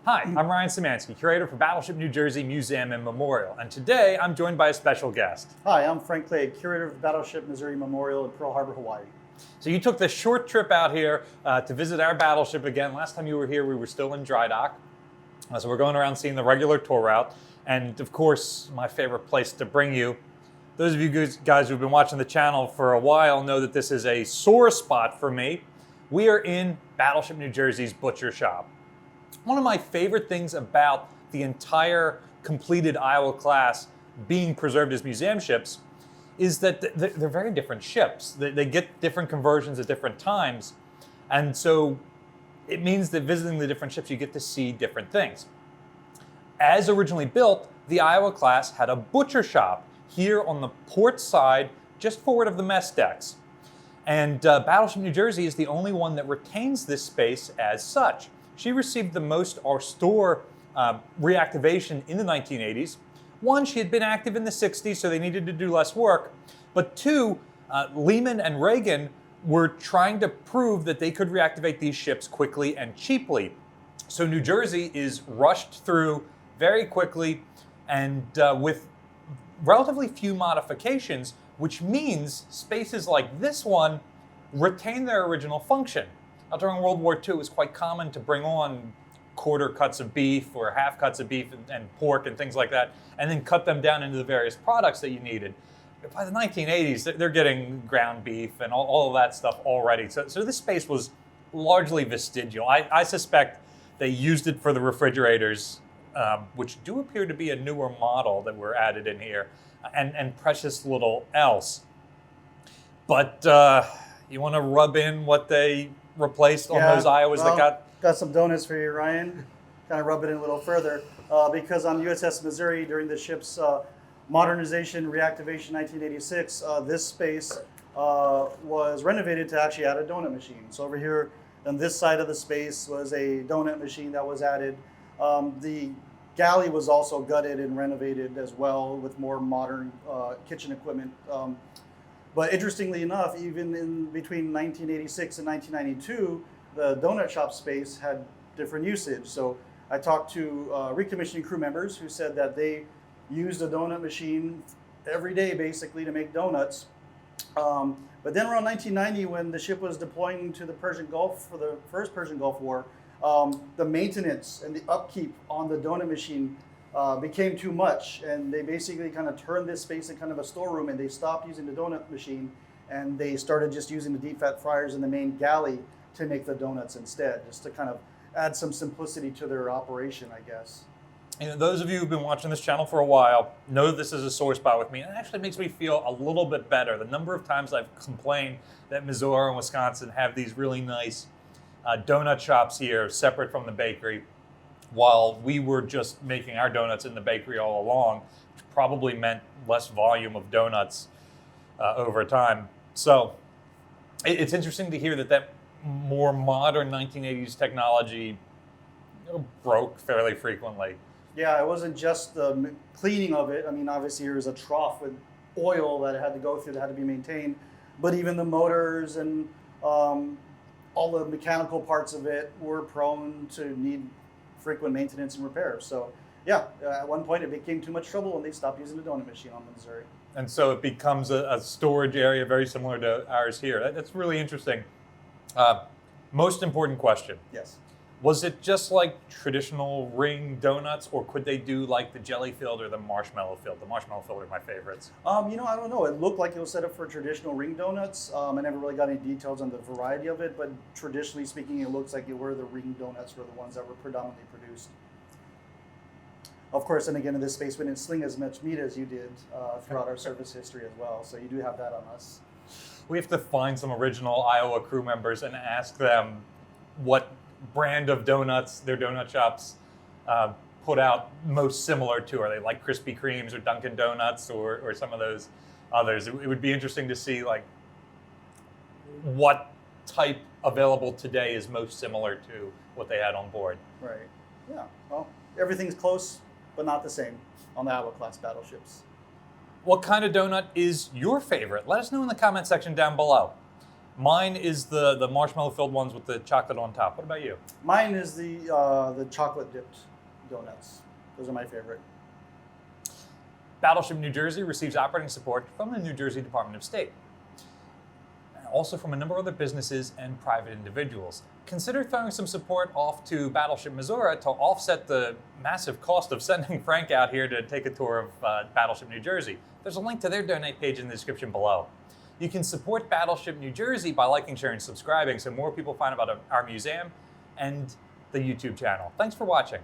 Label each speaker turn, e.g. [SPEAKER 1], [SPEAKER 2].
[SPEAKER 1] Hi, I'm Ryan Szymanski, curator for Battleship New Jersey Museum and Memorial, and today I'm joined by a special guest.
[SPEAKER 2] Hi, I'm Frank Clay, curator of Battleship Missouri Memorial in Pearl Harbor, Hawaii.
[SPEAKER 1] So you took this short trip out here to visit our battleship again. Last time you were here, we were still in dry dock. So we're going around seeing the regular tour route, and of course, my favorite place to bring you. Those of you guys who've been watching the channel for a while know that this is a sore spot for me. We are in Battleship New Jersey's butcher shop. One of my favorite things about the entire completed Iowa class being preserved as museum ships is that they're very different ships. They get different conversions at different times. And so it means that visiting the different ships, you get to see different things. As originally built, the Iowa class had a butcher shop here on the port side, just forward of the mess decks. And Battleship New Jersey is the only one that retains this space as such. She received the most restore reactivation in the 1980s. One, she had been active in the 60s, so they needed to do less work. But two, Lehman and Reagan were trying to prove that they could reactivate these ships quickly and cheaply. So New Jersey is rushed through very quickly and with relatively few modifications, which means spaces like this one retain their original function. Now, during World War II, it was quite common to bring on quarter cuts of beef or half cuts of beef and pork and things like that, and then cut them down into the various products that you needed. But by the 1980s, they're getting ground beef and all of that stuff already. So this space was largely vestigial. I suspect they used it for the refrigerators, which do appear to be a newer model that were added in here, and precious little else. But you want to rub in what they replaced on those Iowas that
[SPEAKER 2] got some donuts for you, Ryan. Kind of rub it in a little further because on USS Missouri during the ship's modernization reactivation 1986, this space was renovated to actually add a donut machine. So over here on this side of the space was a donut machine that was added. The galley was also gutted and renovated as well with more modern kitchen equipment. But interestingly enough, even in between 1986 and 1992, the donut shop space had different usage. So I talked to recommissioning crew members who said that they used a donut machine every day basically to make donuts. But then around 1990, when the ship was deploying to the Persian Gulf for the first Persian Gulf War, the maintenance and the upkeep on the donut machine became too much, and they basically kind of turned this space into kind of a storeroom, and they stopped using the donut machine, and they started just using the deep fat fryers in the main galley to make the donuts instead, just to kind of add some simplicity to their operation, I guess.
[SPEAKER 1] And those of you who've been watching this channel for a while know this is a sore spot with me, and it actually makes me feel a little bit better. The number of times I've complained that Missouri and Wisconsin have these really nice donut shops here separate from the bakery, while we were just making our donuts in the bakery all along, which probably meant less volume of donuts over time. So it's interesting to hear that more modern 1980s technology broke fairly frequently.
[SPEAKER 2] Yeah, it wasn't just the cleaning of it. I mean, obviously there was a trough with oil that it had to go through, that had to be maintained, but even the motors and all the mechanical parts of it were prone to need frequent maintenance and repair. So yeah, at one point it became too much trouble and they stopped using the donut machine on the Missouri.
[SPEAKER 1] And so it becomes a storage area very similar to ours here. That's really interesting. Most important question.
[SPEAKER 2] Yes.
[SPEAKER 1] Was it just like traditional ring donuts, or could they do like the jelly filled or the marshmallow filled? The marshmallow filled are my favorites.
[SPEAKER 2] I don't know. It looked like it was set up for traditional ring donuts. I never really got any details on the variety of it, but traditionally speaking, it looks like the ring donuts were the ones that were predominantly produced. Of course, and again, in this space, we didn't sling as much meat as you did throughout our service history as well. So you do have that on us.
[SPEAKER 1] We have to find some original Iowa crew members and ask them what brand of donuts their donut shops put out most similar to. Are they like Krispy Kremes or Dunkin' Donuts or some of those others? It would be interesting to see like what type available today is most similar to what they had on board.
[SPEAKER 2] Right. Yeah. Well, everything's close, but not the same on the Iowa class battleships.
[SPEAKER 1] What kind of donut is your favorite? Let us know in the comment section down below. Mine is the marshmallow filled ones with the chocolate on top. What about you?
[SPEAKER 2] Mine is the chocolate dipped donuts. Those are my favorite.
[SPEAKER 1] Battleship New Jersey receives operating support from the New Jersey Department of State, and also from a number of other businesses and private individuals. Consider throwing some support off to Battleship Missouri to offset the massive cost of sending Frank out here to take a tour of Battleship New Jersey. There's a link to their donate page in the description below. You can support Battleship New Jersey by liking, sharing, and subscribing so more people find about our museum and the YouTube channel. Thanks for watching.